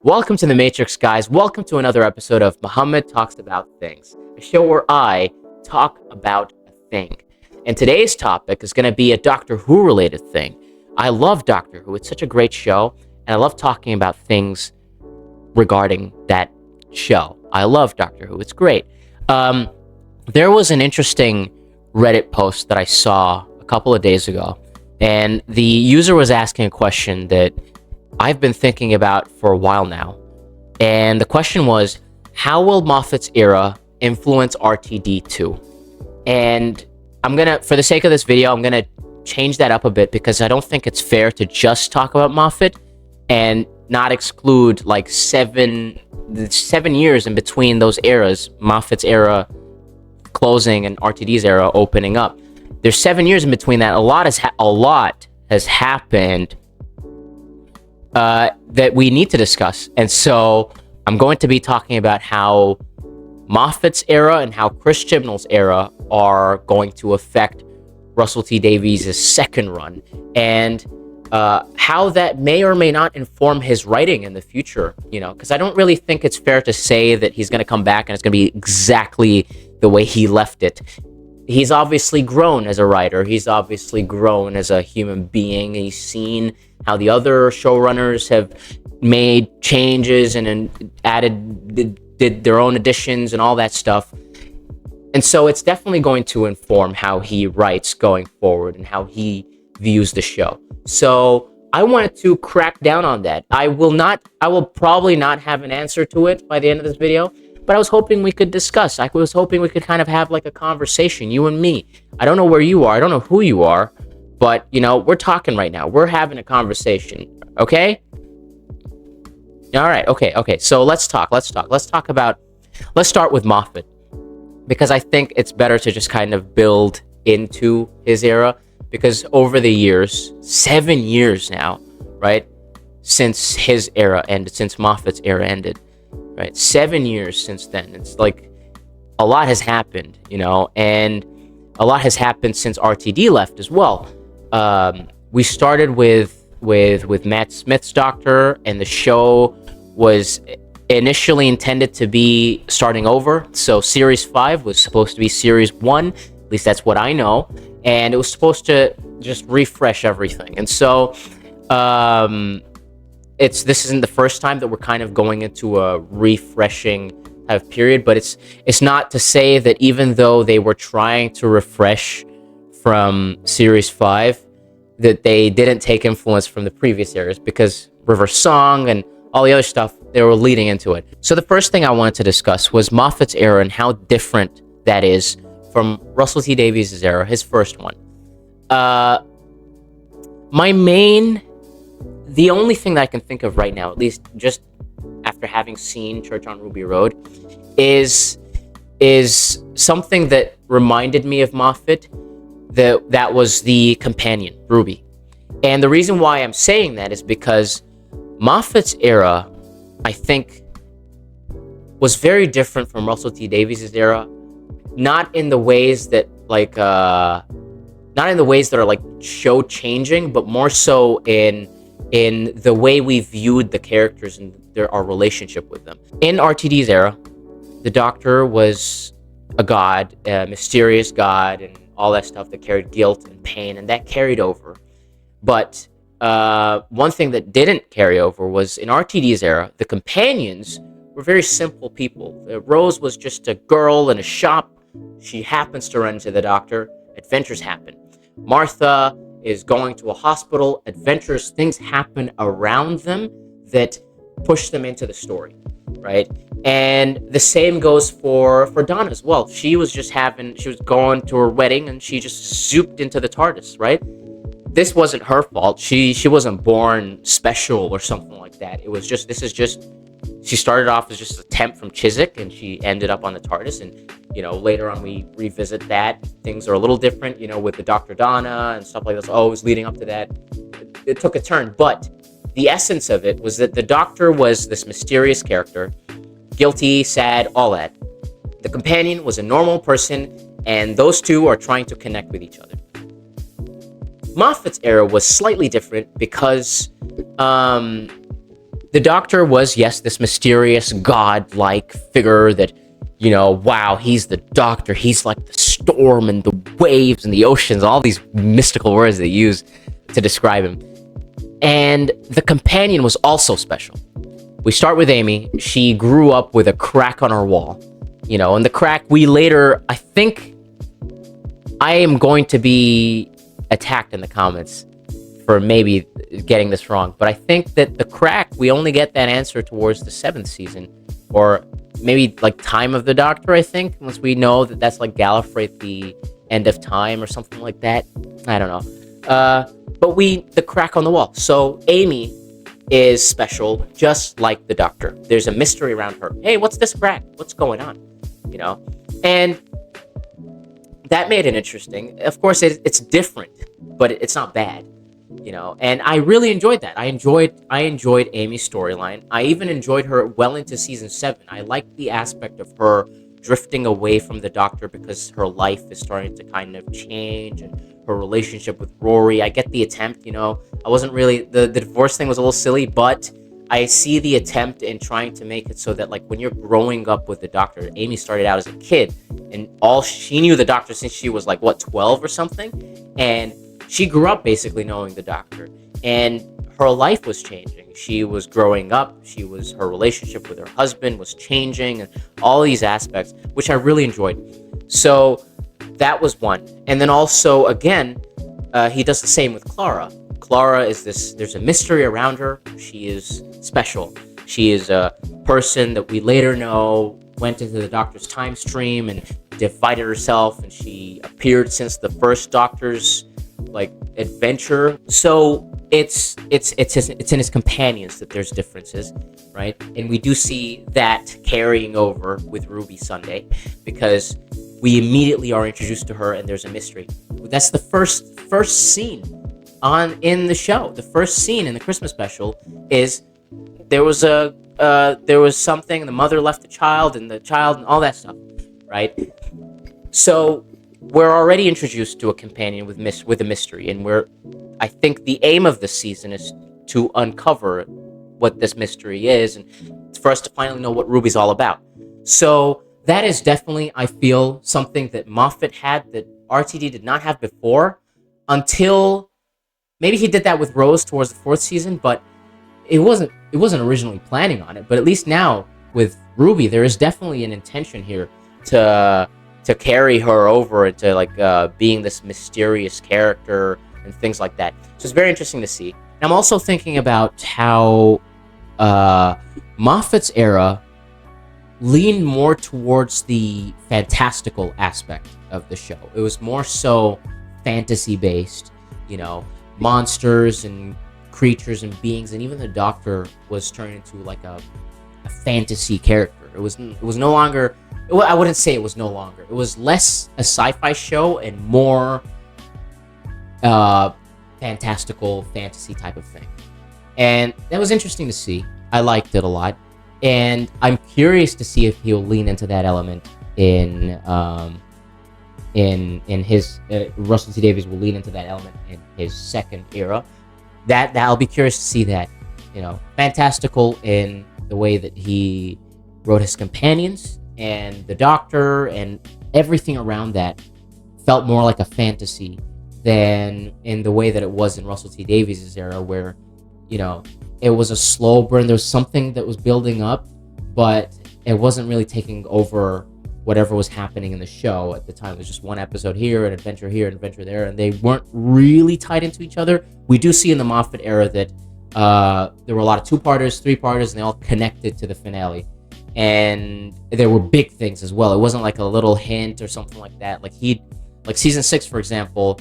Welcome to the Matrix, guys. Welcome to another episode of Muhammad Talks About Things, a show where I talk about a thing. And today's topic is going to be a Doctor Who related thing. I love Doctor Who. It's such a great show, and I love talking about things regarding that show. I love Doctor Who. It's great. There was an interesting Reddit post that I saw a couple of days ago, and the user was asking a question that I've been thinking about for a while now. And the question was, how will Moffat's era influence RTD2? And for the sake of this video, I'm gonna change that up a bit because I don't think it's fair to just talk about Moffat and not exclude like the 7 years in between those eras, Moffat's era closing and RTD's era opening up. There's 7 years in between that. A lot has happened that we need to discuss. And so I'm going to be talking about how Moffat's era and how Chris Chibnall's era are going to affect Russell T Davies' second run, and how that may or may not inform his writing in the future, because I don't really think it's fair to say that he's going to come back and it's going to be exactly the way he left it. He's obviously grown as a writer. He's obviously grown as a human being. He's seen how the other showrunners have made changes and did their own additions and all that stuff. And so it's definitely going to inform how he writes going forward and how he views the show. So I wanted to crack down on that. I will probably not have an answer to it by the end of this video, but I was hoping we could discuss. I was hoping we could kind of have like a conversation, you and me. I don't know where you are. I don't know who you are, but we're talking right now. We're having a conversation. Okay? All right. Okay. So let's talk. Let's start with Moffat, because I think it's better to just kind of build into his era, because over the years, 7 years now, right, since his era ended, since Moffat's era ended, right, 7 years since then. It's like a lot has happened, and a lot has happened since RTD left as well. We started with Matt Smith's Doctor, and the show was initially intended to be starting over. So Series 5 was supposed to be Series 1, at least that's what I know, and it was supposed to just refresh everything. And so this isn't the first time that we're kind of going into a refreshing type of period, but it's not to say that even though they were trying to refresh from Series 5, that they didn't take influence from the previous eras, because River Song and all the other stuff, they were leading into it. So the first thing I wanted to discuss was Moffat's era and how different that is from Russell T Davies' era, his first one. The only thing that I can think of right now, at least just after having seen Church on Ruby Road, is something that reminded me of Moffat. That was the companion, Ruby. And the reason why I'm saying that is because Moffat's era, I think, was very different from Russell T Davies' era. Not in the ways that are like show changing, but more so in the way we viewed the characters and our relationship with them. In RTD's era, the Doctor was a god, a mysterious god, and all that stuff that carried guilt and pain, and that carried over. But one thing that didn't carry over was in RTD's era, the companions were very simple people. Rose was just a girl in a shop. She happens to run into the Doctor. Adventures happen. Martha is going to a hospital. Adventures, things happen around them that push them into the story, right? And the same goes for Donna as well. She was going to her wedding and she just zooped into the TARDIS, right? This wasn't her fault. She wasn't born special or something like that. She started off as just a temp from Chiswick, and she ended up on the TARDIS. And later on we revisit that. Things are a little different, with the Dr. Donna and stuff like that. Oh, it was leading up to that. It took a turn, but the essence of it was that the Doctor was this mysterious character, guilty, sad, all that. The companion was a normal person, and those two are trying to connect with each other. Moffat's era was slightly different because the Doctor was, yes, this mysterious god-like figure that, wow, he's the Doctor. He's like the storm and the waves and the oceans, all these mystical words they use to describe him. And the companion was also special. We start with Amy. She grew up with a crack on her wall, and the crack we later, I think I am going to be attacked in the comments for maybe getting this wrong, but I think that the crack, we only get that answer towards the 7th season, or maybe like Time of the Doctor, I think, once we know that that's like Gallifrey, the end of time or something like that. I don't know. But the crack on the wall. So Amy is special, just like the Doctor. There's a mystery around her. Hey, what's this crack? What's going on? And that made it interesting. Of course, it's different, but it's not bad. And I really enjoyed that. I enjoyed Amy's storyline. I even enjoyed her well into season 7. I liked the aspect of her drifting away from the Doctor because her life is starting to kind of change, and her relationship with Rory. I get the attempt, I wasn't really, the divorce thing was a little silly, but I see the attempt in trying to make it so that, like, when you're growing up with the Doctor, Amy started out as a kid, and she knew the Doctor since she was like, 12 or something, and she grew up basically knowing the Doctor, and her life was changing. She was growing up. Her relationship with her husband was changing, and all these aspects, which I really enjoyed. So that was one. And then also, again, he does the same with Clara. Clara is there's a mystery around her. She is special. She is a person that we later know went into the Doctor's time stream and divided herself, and she appeared since the first Doctor's adventure. So it's in his companions that there's differences, right? And we do see that carrying over with Ruby Sunday, because we immediately are introduced to her and there's a mystery. That's the first scene in the show. The first scene in the Christmas special is there was something, the mother left the child and all that stuff, right? So we're already introduced to a companion with a mystery, and I think the aim of this season is to uncover what this mystery is, and for us to finally know what Ruby's all about. So that is definitely, I feel, something that Moffat had that RTD did not have before, until maybe he did that with Rose towards the 4th season, but it wasn't originally planning on it. But at least now with Ruby, there is definitely an intention here to carry her over into being this mysterious character and things like that. So it's very interesting to see. And I'm also thinking about how Moffat's era leaned more towards the fantastical aspect of the show. It was more so fantasy-based, monsters and creatures and beings, and even the Doctor was turned into a fantasy character. It was no longer, I wouldn't say it was no longer. It was less a sci-fi show and more fantastical fantasy type of thing. And that was interesting to see. I liked it a lot. And I'm curious to see if he'll lean into that element in his Russell T Davies will lean into that element in his second era. That I'll be curious to see that, fantastical in the way that he wrote his companions, and the Doctor and everything around that felt more like a fantasy than in the way that it was in Russell T Davies' era, where it was a slow burn. There was something that was building up, but it wasn't really taking over whatever was happening in the show at the time. There's just one episode here, an adventure here, an adventure there, and they weren't really tied into each other. We do see in the Moffat era that there were a lot of 2-parters, 3-parters, and they all connected to the finale. And there were big things as well. It wasn't like a little hint or something like that. Like season 6, for example,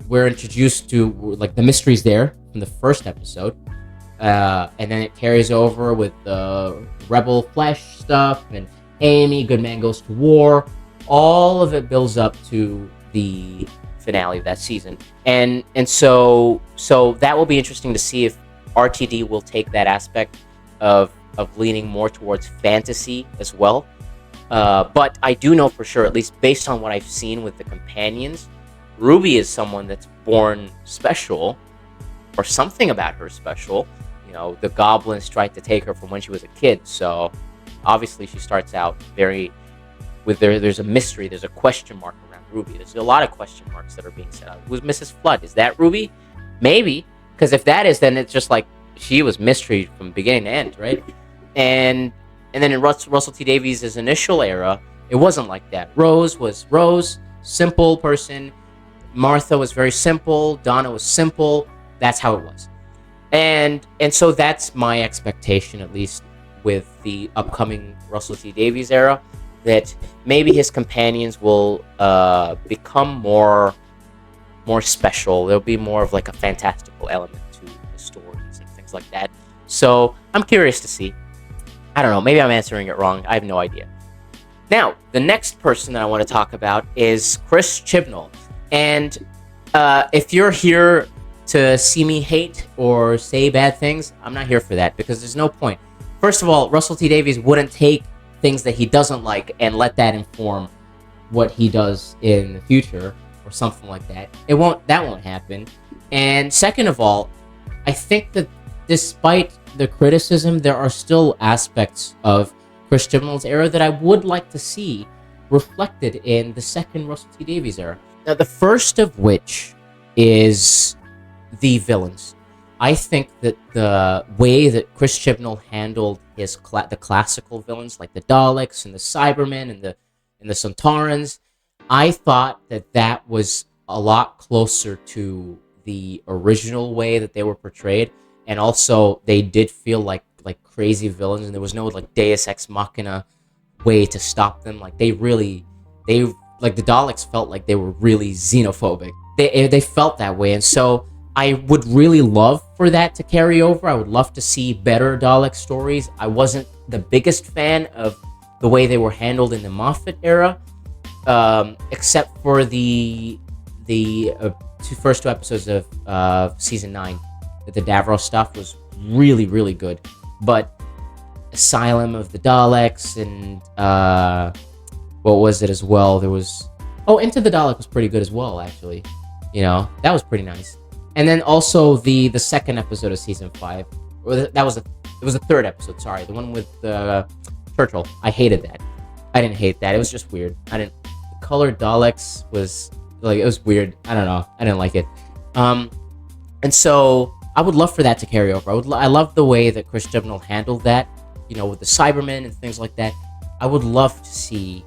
we're introduced to the mysteries there from the first episode. And then it carries over with the Rebel Flesh stuff and Amy, Good Man Goes to War. All of it builds up to the finale of that season. And so that will be interesting to see if RTD will take that aspect of leaning more towards fantasy as well. But I do know for sure, at least based on what I've seen with the companions, Ruby is someone that's born special, or something about her special. the goblins tried to take her from when she was a kid. So obviously she starts out there's a mystery, there's a question mark around Ruby. There's a lot of question marks that are being set out. Who's Mrs. Flood? Is that Ruby? Maybe, because if that is, then it's just like she was mystery from beginning to end, right? And then in Russell T Davies' initial era, it wasn't like that. Rose was Rose, simple person. Martha was very simple. Donna was simple. That's how it was. And so that's my expectation, at least with the upcoming Russell T Davies era, that maybe his companions will become more special. There'll be more of like a fantastical element to the stories and things like that. So I'm curious to see. I don't know. Maybe I'm answering it wrong. I have no idea. Now, the next person that I want to talk about is Chris Chibnall. And if you're here to see me hate or say bad things, I'm not here for that, because there's no point. First of all, Russell T Davies wouldn't take things that he doesn't like and let that inform what he does in the future or something like that. That won't happen. And second of all, I think that despite the criticism, there are still aspects of Chris Chibnall's era that I would like to see reflected in the second Russell T Davies era. Now, the first of which is the villains. I think that the way that Chris Chibnall handled the classical villains, like the Daleks and the Cybermen and the Sontarans, I thought that was a lot closer to the original way that they were portrayed, and also they did feel like crazy villains, and there was no like Deus Ex Machina way to stop them. Like the Daleks felt like they were really xenophobic. They felt that way, and so I would really love for that to carry over. I would love to see better Dalek stories. I wasn't the biggest fan of the way they were handled in the Moffat era, except for the first two episodes of season 9. The Davros stuff was really, really good. But Asylum of the Daleks and what was it as well? There was Into the Dalek was pretty good as well, actually. That was pretty nice. And then also the second episode of season 5, it was the third episode. Sorry, the one with Churchill. I hated that. I didn't hate that. It was just weird. The colored Daleks was like, it was weird. I don't know. I didn't like it. And so I would love for that to carry over. I love the way that Chris Chibnall handled that, with the Cybermen and things like that. I would love to see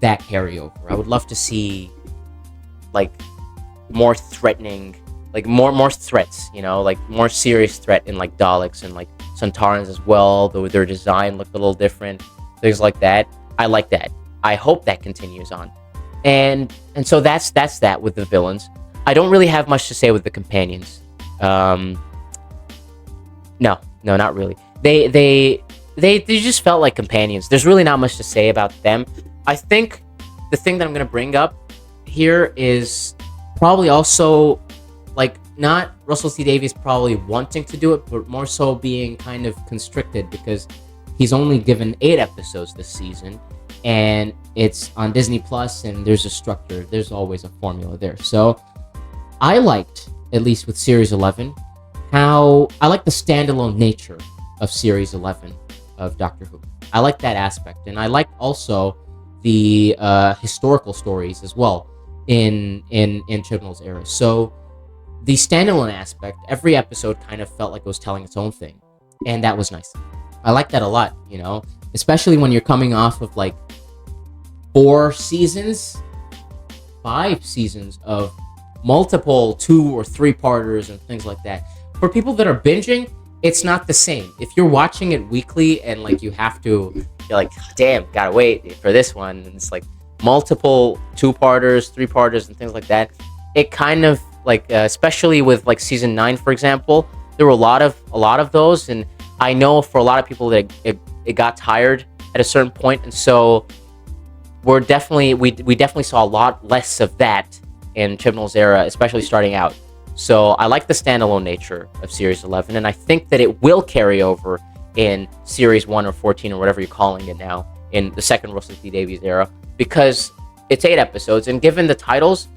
that carry over. I would love to see like more threatening, like more threats, like more serious threat in like Daleks and like Sontarans as well, though their design looked a little different, things like that. I like that. I hope that continues on. And so that's that with the villains. I don't really have much to say with the companions. No, not really. They just felt like companions. There's really not much to say about them. I think the thing that I'm going to bring up here is probably also like not Russell T Davies probably wanting to do it, but more so being kind of constricted because he's only given 8 episodes this season, and it's on Disney Plus, and there's a structure. There's always a formula there. So I liked, at least with Series 11, how I like the standalone nature of Series 11 of Doctor Who. I like that aspect, and I like also the historical stories as well in Chibnall's era. So the standalone aspect, every episode kind of felt like it was telling its own thing, and that was nice. I like that a lot, especially when you're coming off of like 5 seasons of multiple 2 or 3 parters and things like that. For people that are binging, it's not the same. If you're watching it weekly and like you're like, damn, gotta wait for this one, and it's like multiple 2-parters, 3-parters, and things like that. It kind of like, especially with like season 9, for example, there were a lot of those, and I know for a lot of people that it got tired at a certain point, and so we definitely saw a lot less of that in Chibnall's era, especially starting out. So I like the standalone nature of Series 11, and I think that it will carry over in Series 1 or 14 or whatever you're calling it now, in the second Russell T Davies era, because it's 8 episodes, and given the titles,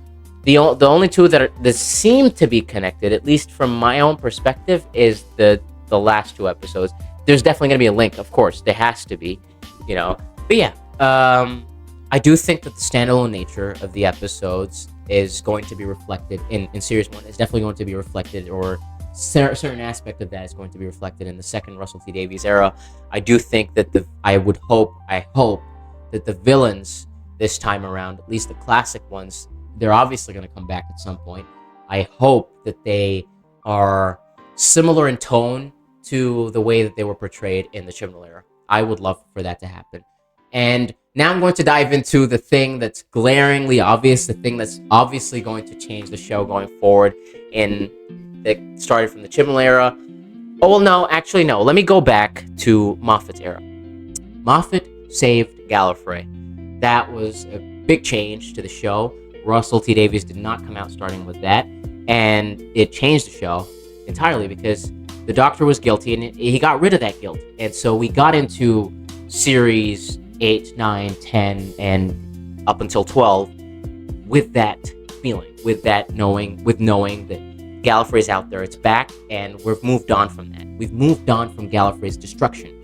the only 2 that seem to be connected, at least from my own perspective, is the the last 2 episodes. There's definitely going to be a link, of course. There has to be, you know. But yeah, I do think that the standalone nature of the episodes is going to be reflected in Series 1. It's definitely going to be reflected, or certain aspect of that is going to be reflected in the second Russell T Davies era. I do think that I hope that the villains this time around, at least the classic ones, they're obviously going to come back at some point. I hope that they are similar in tone to the way that they were portrayed in the Chibnall era. I would love for that to happen. And now I'm going to dive into the thing that's glaringly obvious, the thing that's obviously going to change the show going forward, that started from the Chibnall era. Oh, well, no, actually, no. Let me go back to Moffat's era. Moffat saved Gallifrey. That was a big change to the show. Russell T Davies did not come out starting with that, and it changed the show entirely because the Doctor was guilty, and he got rid of that guilt. And so we got into series 8, 9, 10, and up until 12 with that feeling, with knowing that Gallifrey's out there, it's back, and we've moved on from that. We've moved on from Gallifrey's destruction.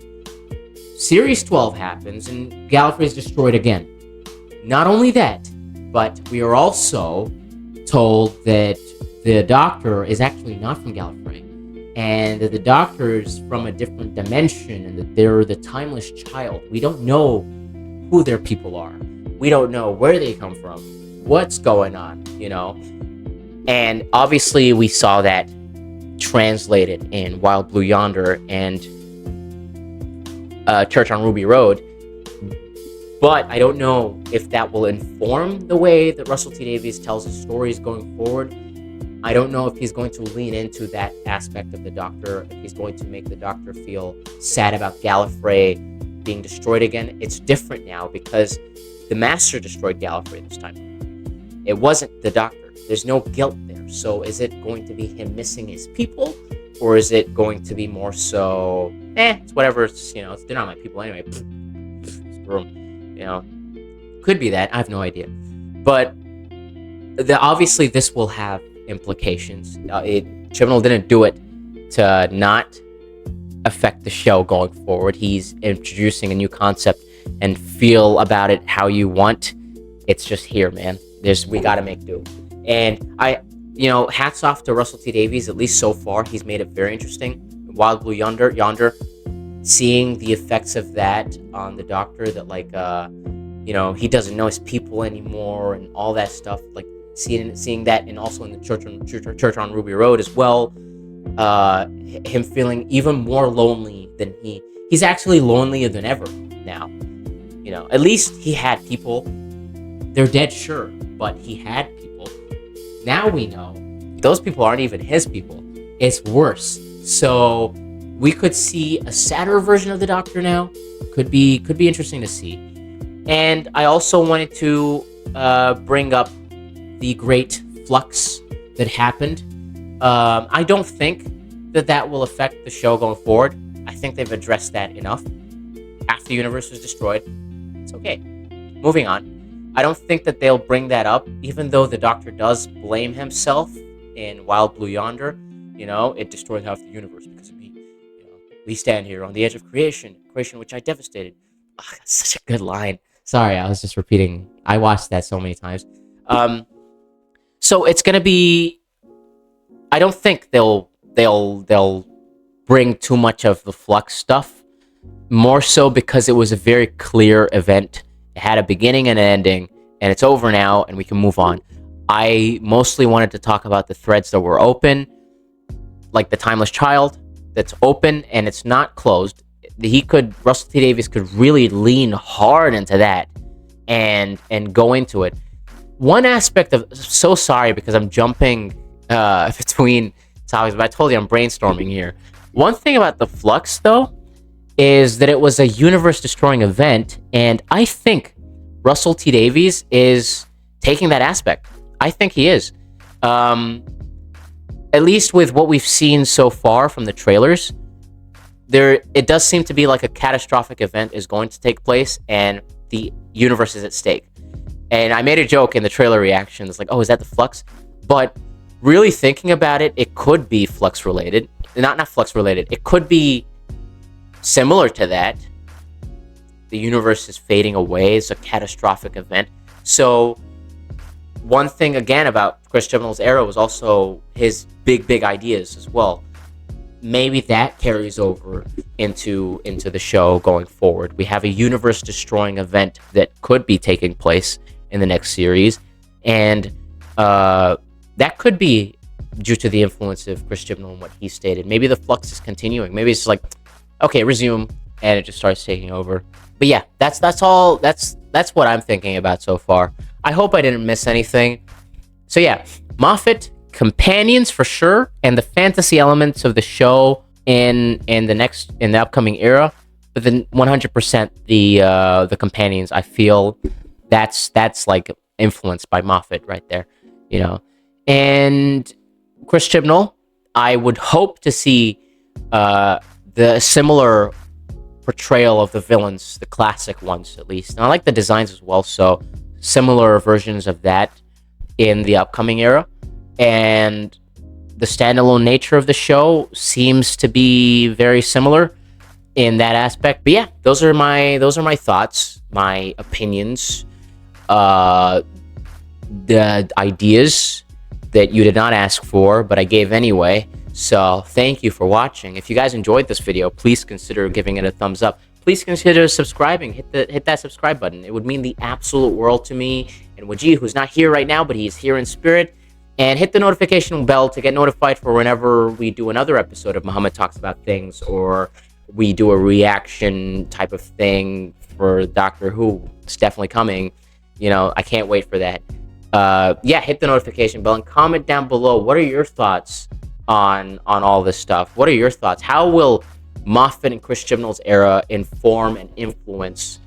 Series 12 happens, and Gallifrey's destroyed again. Not only that, but we are also told that the Doctor is actually not from Gallifrey, and that the Doctor is from a different dimension, and that they're the timeless child. We don't know who their people are. We don't know where they come from, what's going on, you know? And obviously we saw that translated in Wild Blue Yonder and Church on Ruby Road. But I don't know if that will inform the way that Russell T Davies tells his stories going forward. I don't know if he's going to lean into that aspect of the Doctor, if he's going to make the Doctor feel sad about Gallifrey being destroyed again. It's different now because the Master destroyed Gallifrey this time. It wasn't the Doctor. There's no guilt there. So is it going to be him missing his people? Or is it going to be more so, it's whatever, it's, you know, they're not my people anyway. Screw them. You know, could be that. I have no idea. But obviously this will have implications. Chibnall didn't do it to not affect the show going forward. He's introducing a new concept, and feel about it how you want. It's just here, man. We gotta make do. And hats off to Russell T Davies. At least so far, he's made it very interesting. Wild Blue Yonder, seeing the effects of that on the Doctor, that he doesn't know his people anymore, and all that stuff. Like seeing that, and also in the Church on Ruby Road as well. Him feeling even more lonely than he's actually lonelier than ever now. You know, at least he had people. They're dead, sure, but he had people. Now we know those people aren't even his people. It's worse. So we could see a sadder version of the Doctor now. Could be interesting to see. And I also wanted to bring up the great flux that happened. I don't think that will affect the show going forward. I think they've addressed that enough. After the universe was destroyed, it's okay. Moving on. I don't think that they'll bring that up, even though the Doctor does blame himself in Wild Blue Yonder. You know, it destroyed half the universe because of me. You know, we stand here on the edge of creation which I devastated. Oh, that's such a good line. Sorry, I was just repeating. I watched that so many times. So it's gonna be. I don't think they'll bring too much of the flux stuff. More so because it was a very clear event. It had a beginning and an ending, and it's over now, and we can move on. I mostly wanted to talk about the threads that were open, like the Timeless Child that's open and it's not closed. Russell T Davies could really lean hard into that and go into it. One aspect of, so sorry because I'm jumping between topics, but I told you I'm brainstorming here. One thing about the flux though is that it was a universe-destroying event, and I think Russell T Davies is taking that aspect. I think he is. At least with what we've seen so far from the trailers, it does seem to be like a catastrophic event is going to take place, and the universe is at stake. And I made a joke in the trailer reactions, like, oh, is that the flux? But really thinking about it, it could be flux related. Not flux related. It could be similar to that. The universe is fading away. It's a catastrophic event. So one thing again about Chris Chibnall's era was also his big ideas as well. Maybe that carries over into the show going forward. We have a universe destroying event that could be taking place in the next series, and that could be due to the influence of Chris Chibnall and what he stated. Maybe the flux is continuing. Maybe it's like, okay, resume, and it just starts taking over. But yeah, that's all. That's what I'm thinking about so far. I hope I didn't miss anything. So yeah, Moffat, companions for sure, and the fantasy elements of the show in the upcoming era. But then 100% the companions. I feel that's like influenced by Moffat right there, you know. And Chris Chibnall, I would hope to see the similar portrayal of the villains, the classic ones at least. And I like the designs as well, so similar versions of that in the upcoming era. And the standalone nature of the show seems to be very similar in that aspect. But yeah, those are my thoughts, my opinions, the ideas that you did not ask for, but I gave anyway. So thank you for watching. If you guys enjoyed this video, please consider giving it a thumbs up. Please consider subscribing. Hit that subscribe button. It would mean the absolute world to me and Wajih, who's not here right now, but he's here in spirit. And hit the notification bell to get notified for whenever we do another episode of Muhammad Talks About Things, or we do a reaction type of thing for Doctor Who. It's definitely coming. You know, I can't wait for that. Yeah, hit the notification bell and comment down below. What are your thoughts on all this stuff? What are your thoughts? How will Moffat and Chris Chibnall's era inform and influence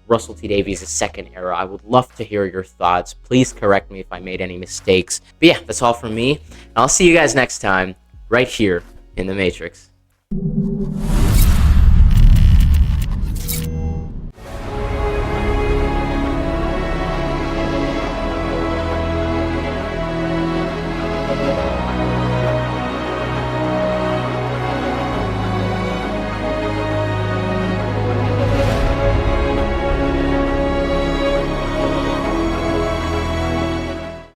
Russell T Davies' second era? I would love to hear your thoughts. Please correct me if I made any mistakes. But yeah, that's all from me. I'll see you guys next time, right here in the Matrix.